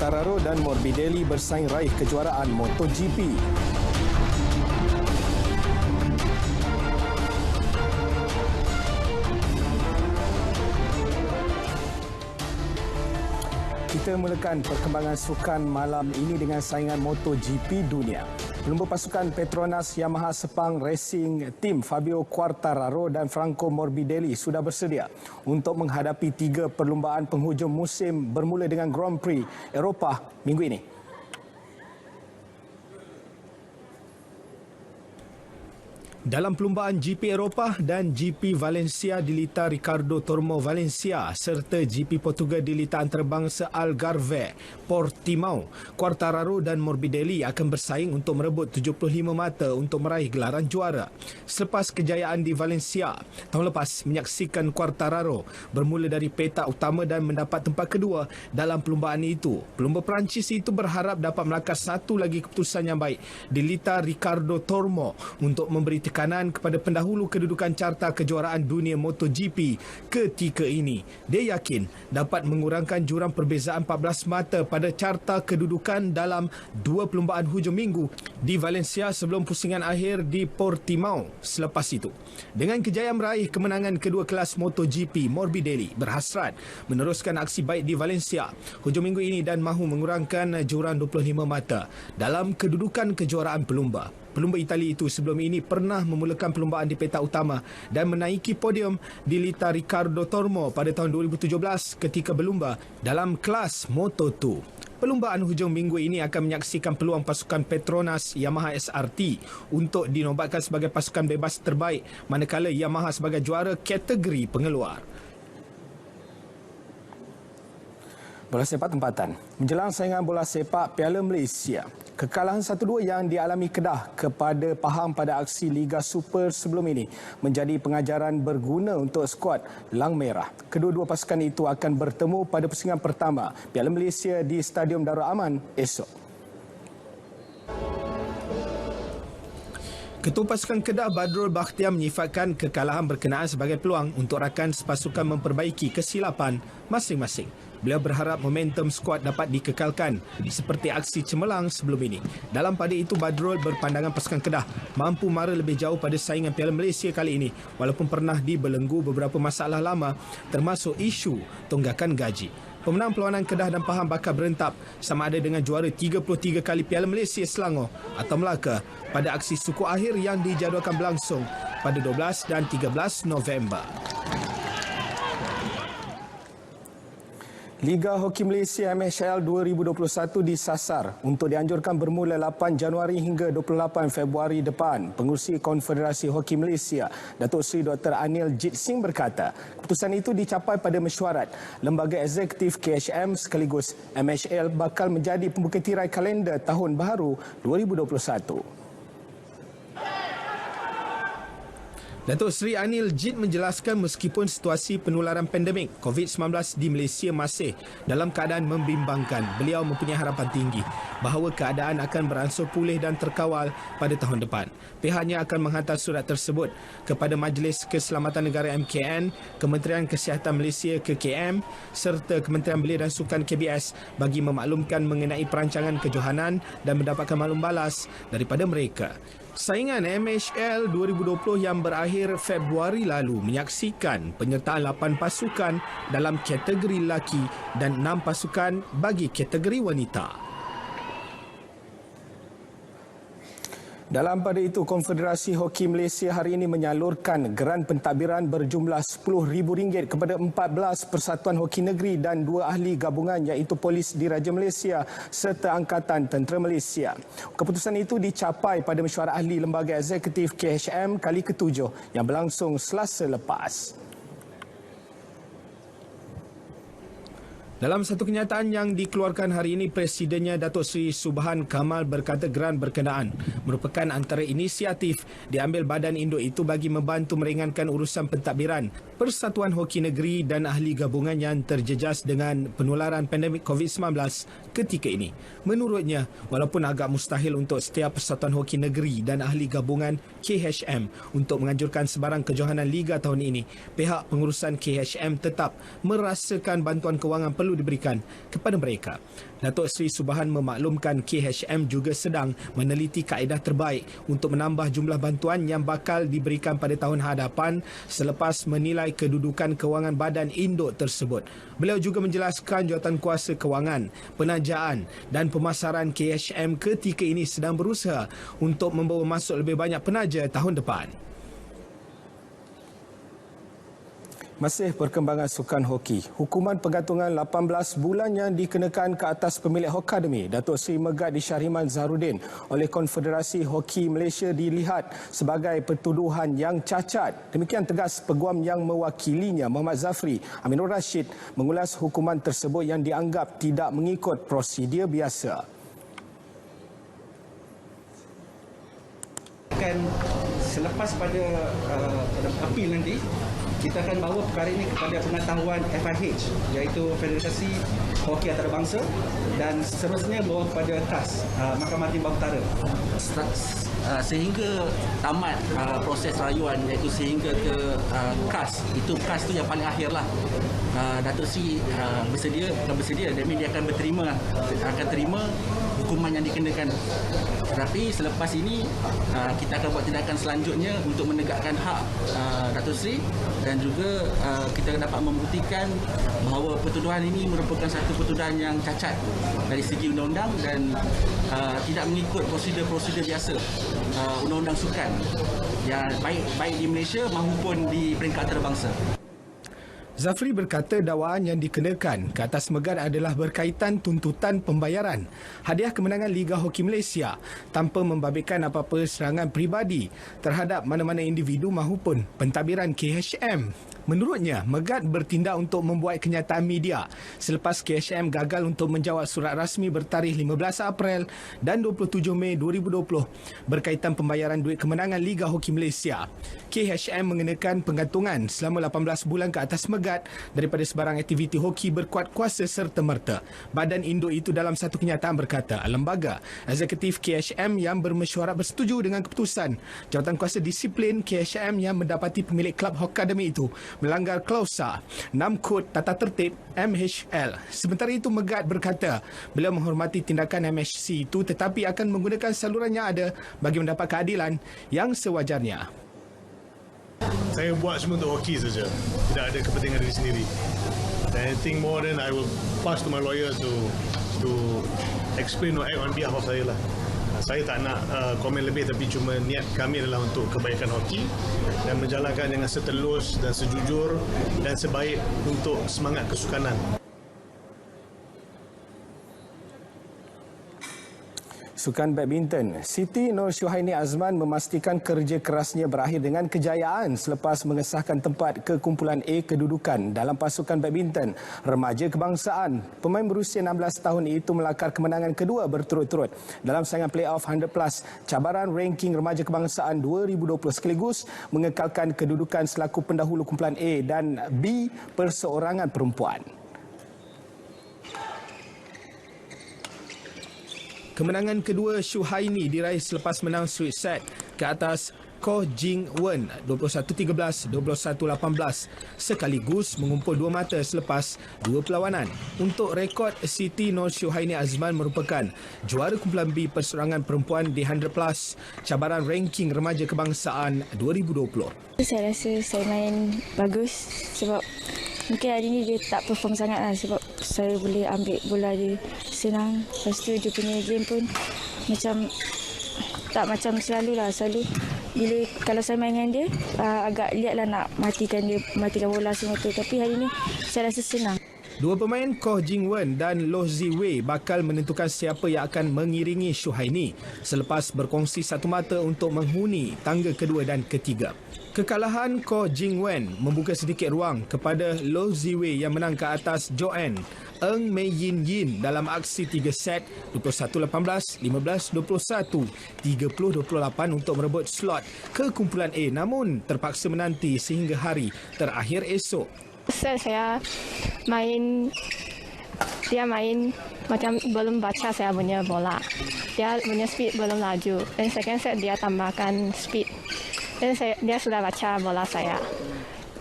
Quartararo dan Morbidelli bersaing raih kejuaraan MotoGP. Kita mulakan perkembangan sukan malam ini dengan saingan MotoGP dunia. Pelumba pasukan Petronas Yamaha Sepang Racing Team Fabio Quartararo dan Franco Morbidelli sudah bersedia untuk menghadapi 3 perlumbaan penghujung musim bermula dengan Grand Prix Eropah minggu ini. Dalam perlumbaan GP Eropah dan GP Valencia dilita Ricardo Tormo Valencia serta GP Portugal dilita antarabangsa Algarve Portimao, Quartararo dan Morbidelli akan bersaing untuk merebut 75 mata untuk meraih gelaran juara. Selepas kejayaan di Valencia tahun lepas menyaksikan Quartararo bermula dari petak utama dan mendapat tempat kedua dalam perlumbaan itu, pelumba Perancis itu berharap dapat melakar satu lagi keputusan yang baik dilita Ricardo Tormo untuk memberi tekanan kepada pendahulu kedudukan carta kejuaraan dunia MotoGP ketika ini. Dia yakin dapat mengurangkan jurang perbezaan 14 mata pada carta kedudukan dalam 2 perlumbaan hujung minggu di Valencia sebelum pusingan akhir di Portimao selepas itu. Dengan kejayaan meraih kemenangan kedua kelas MotoGP, Morbidelli berhasrat meneruskan aksi baik di Valencia hujung minggu ini dan mahu mengurangkan jurang 25 mata dalam kedudukan kejuaraan pelumba. Pelumba Itali itu sebelum ini pernah memulakan perlumbaan di petak utama dan menaiki podium di lita Ricardo Tormo pada tahun 2017 ketika berlumba dalam kelas Moto2. Perlumbaan hujung minggu ini akan menyaksikan peluang pasukan Petronas Yamaha SRT untuk dinobatkan sebagai pasukan bebas terbaik manakala Yamaha sebagai juara kategori pengeluar. Bola sepak tempatan. Menjelang saingan bola sepak Piala Malaysia, kekalahan 1-2 yang dialami Kedah kepada Pahang pada aksi Liga Super sebelum ini menjadi pengajaran berguna untuk skuad Lang Merah. Kedua-dua pasukan itu akan bertemu pada pusingan pertama Piala Malaysia di Stadium Darul Aman esok. Ketua Pasukan Kedah Badrul Bakhtiar menyifatkan kekalahan berkenaan sebagai peluang untuk rakan sepasukan memperbaiki kesilapan masing-masing. Beliau berharap momentum skuad dapat dikekalkan seperti aksi cemerlang sebelum ini. Dalam pada itu, Badrul berpandangan pasukan Kedah mampu mara lebih jauh pada saingan Piala Malaysia kali ini walaupun pernah dibelenggu beberapa masalah lama termasuk isu tunggakan gaji. Pemenang perlawanan Kedah dan Pahang bakal berentap sama ada dengan juara 33 kali Piala Malaysia Selangor atau Melaka pada aksi suku akhir yang dijadualkan berlangsung pada 12 dan 13 November. Liga Hoki Malaysia MHL 2021 disasar untuk dianjurkan bermula 8 Januari hingga 28 Februari depan. Pengerusi Konfederasi Hoki Malaysia, Datuk Seri Dr. Anil Jit Singh berkata, keputusan itu dicapai pada mesyuarat Lembaga Eksekutif KHM sekaligus MHL bakal menjadi pembuka tirai kalender tahun baharu 2021. Datuk Seri Anil Jit menjelaskan meskipun situasi penularan pandemik COVID-19 di Malaysia masih dalam keadaan membimbangkan, beliau mempunyai harapan tinggi bahawa keadaan akan beransur pulih dan terkawal pada tahun depan. Pihaknya akan menghantar surat tersebut kepada Majlis Keselamatan Negara MKN, Kementerian Kesihatan Malaysia KKM serta Kementerian Belia dan Sukan KBS bagi memaklumkan mengenai perancangan kejohanan dan mendapatkan maklum balas daripada mereka. Saingan MHL 2020 yang berakhir Februari lalu menyaksikan penyertaan 8 pasukan dalam kategori lelaki dan 6 pasukan bagi kategori wanita. Dalam pada itu, Konfederasi Hoki Malaysia hari ini menyalurkan geran pentadbiran berjumlah RM10,000 kepada 14 persatuan hoki negeri dan 2 ahli gabungan iaitu Polis Diraja Malaysia serta Angkatan Tentera Malaysia. Keputusan itu dicapai pada mesyuarat ahli Lembaga Eksekutif KHM kali ke-7 yang berlangsung Selasa lepas. Dalam satu kenyataan yang dikeluarkan hari ini, Presidennya Datuk Seri Subhan Kamal berkata geran berkenaan merupakan antara inisiatif diambil badan induk itu bagi membantu meringankan urusan pentadbiran Persatuan Hoki Negeri dan ahli gabungan yang terjejas dengan penularan pandemik COVID-19 ketika ini. Menurutnya, walaupun agak mustahil untuk setiap Persatuan Hoki Negeri dan ahli gabungan KHM untuk menganjurkan sebarang kejohanan Liga tahun ini, pihak pengurusan KHM tetap merasakan bantuan kewangan perlu diberikan kepada mereka. Datuk Seri Subhan memaklumkan KHM juga sedang meneliti kaedah terbaik untuk menambah jumlah bantuan yang bakal diberikan pada tahun hadapan selepas menilai kedudukan kewangan badan induk tersebut. Beliau juga menjelaskan Jawatankuasa Kewangan, Penajaan dan Pemasaran KHM ketika ini sedang berusaha untuk membawa masuk lebih banyak penaja tahun depan. Masih perkembangan sukan hoki. Hukuman penggantungan 18 bulan yang dikenakan ke atas pemilik Hokkademi, Datuk Seri Megat Syahriman Zahrudin oleh Konfederasi Hoki Malaysia dilihat sebagai pertuduhan yang cacat. Demikian tegas peguam yang mewakilinya, Muhammad Zafri Aminur Rashid, mengulas hukuman tersebut yang dianggap tidak mengikut prosedur biasa. Selepas pada apil nanti, kita akan bawa perkara ini kepada pengetahuan FIH, iaitu Federasi Hoki Antarabangsa, dan seterusnya bawa kepada KAS, Mahkamah Timbang Utara. Sehingga tamat proses rayuan, iaitu sehingga ke KAS. Itu KAS tu yang paling akhir lah. Datuk Seri bukan bersedia, dia akan terima hukuman yang dikenakan. Tetapi selepas ini kita akan buat tindakan selanjutnya untuk menegakkan hak Datuk Seri, dan juga kita dapat membuktikan bahawa pertuduhan ini merupakan satu pertuduhan yang cacat dari segi undang-undang dan tidak mengikut prosedur biasa undang-undang sukan yang baik di Malaysia maupun di peringkat antarabangsa. Zafri berkata dakwaan yang dikenakan ke atas Megat adalah berkaitan tuntutan pembayaran hadiah kemenangan Liga Hoki Malaysia tanpa membabitkan apa-apa serangan peribadi terhadap mana-mana individu maupun pentadbiran KHM. Menurutnya, Megat bertindak untuk membuat kenyataan media selepas KHM gagal untuk menjawab surat rasmi bertarikh 15 April dan 27 Mei 2020 berkaitan pembayaran duit kemenangan Liga Hoki Malaysia. KHM mengenakan penggantungan selama 18 bulan ke atas Megat daripada sebarang aktiviti hoki berkuat kuasa serta-merta. Badan induk itu dalam satu kenyataan berkata, lembaga eksekutif KHM yang bermesyuarat bersetuju dengan keputusan Jawatankuasa Disiplin KHM yang mendapati pemilik klub Hokkademi itu melanggar klausa 6 Kod Tata Tertib MHL. Sementara itu, Megat berkata beliau menghormati tindakan MHC itu tetapi akan menggunakan saluran yang ada bagi mendapat keadilan yang sewajarnya. Saya buat semua untuk hoki saja. Tidak ada kepentingan diri sendiri. And I think more than I will pass to my lawyer to explain or act on behalf of saya lah. Saya tak nak komen lebih, tapi cuma niat kami adalah untuk kebaikan hoki dan menjalankan dengan setelus dan sejujur dan sebaik untuk semangat kesukanan. Sukan badminton, Siti Nur Syuhaini Azman memastikan kerja kerasnya berakhir dengan kejayaan selepas mengesahkan tempat ke kumpulan A kedudukan dalam pasukan badminton remaja kebangsaan. Pemain berusia 16 tahun itu melakar kemenangan kedua berturut-turut dalam saingan play-off 100+ cabaran ranking remaja kebangsaan 2020 sekaligus mengekalkan kedudukan selaku pendahulu kumpulan A dan B perseorangan perempuan. Kemenangan kedua Syuhaini diraih selepas menang straight set ke atas Koh Jing Wen 21-13, 21-18 sekaligus mengumpul dua mata selepas dua perlawanan. Untuk rekod, Siti Nur Syuhaini Azman merupakan juara kumpulan B perseorangan perempuan di 100+ cabaran ranking remaja kebangsaan 2020. Saya rasa saya main bagus sebab mungkin hari ni dia tak perform sangat lah sebab saya boleh ambil bola dia senang. Lepas tu dia punya game pun tak macam selalu lah. Selalu bila kalau saya main dengan dia agak lihat lah nak matikan bola semua tu. Tapi hari ni saya rasa senang. Dua pemain Koh Jing Wen dan Loh Zi Wei bakal menentukan siapa yang akan mengiringi Syuhaini selepas berkongsi satu mata untuk menghuni tangga kedua dan ketiga. Kekalahan Koh Jing Wen membuka sedikit ruang kepada Loh Zi Wei yang menang ke atas Joanne Eng Mei Yin Yin dalam aksi 3 set 21-18, 15-21, 30-28 untuk merebut slot ke kumpulan A, namun terpaksa menanti sehingga hari terakhir esok. Set saya dia main macam belum baca saya punya bola. Dia punya speed belum laju. Dan second set dia tambahkan speed. Dan dia sudah baca bola saya.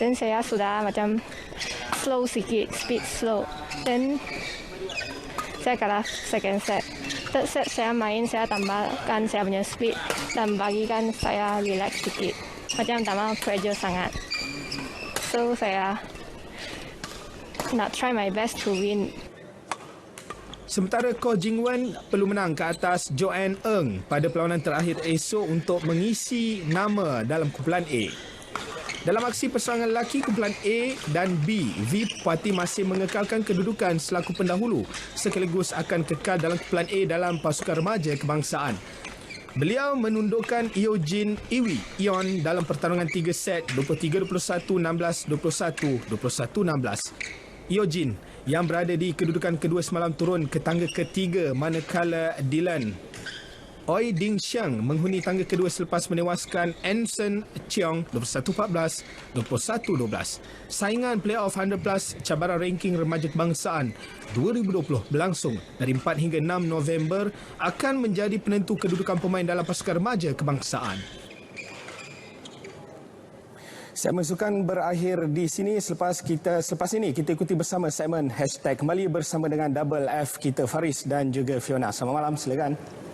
Dan saya sudah macam slow sikit, speed slow. Then saya kalah second set. Third set saya main, saya tambahkan saya punya speed dan bagikan saya relax sikit. Macam tak mahu pressure sangat. So saya nak try my best to win. Sementara Ko Jingwen perlu menang ke atas Joanne Ng pada perlawanan terakhir esok untuk mengisi nama dalam kumpulan A. Dalam aksi persaingan lelaki kumpulan A dan B, V Puati masih mengekalkan kedudukan selaku pendahulu sekaligus akan kekal dalam kumpulan A dalam pasukan remaja kebangsaan. Beliau menundukkan Eugene Ion dalam pertarungan 3 set 23-21, 16-21, 21-16. Eugene yang berada di kedudukan kedua semalam turun ke tangga ketiga manakala Dylan Oi Ding Xiang menghuni tangga kedua selepas menewaskan Anson Cheong 21-14, 21-12. Saingan playoff 100 plus cabaran ranking remaja kebangsaan 2020 berlangsung dari 4 hingga 6 November akan menjadi penentu kedudukan pemain dalam pasukan remaja kebangsaan. Segmen sukan berakhir di sini. Selepas ini kita ikuti bersama segmen hashtag kembali bersama dengan Double F kita Faris dan juga Fiona. Selamat malam, silakan.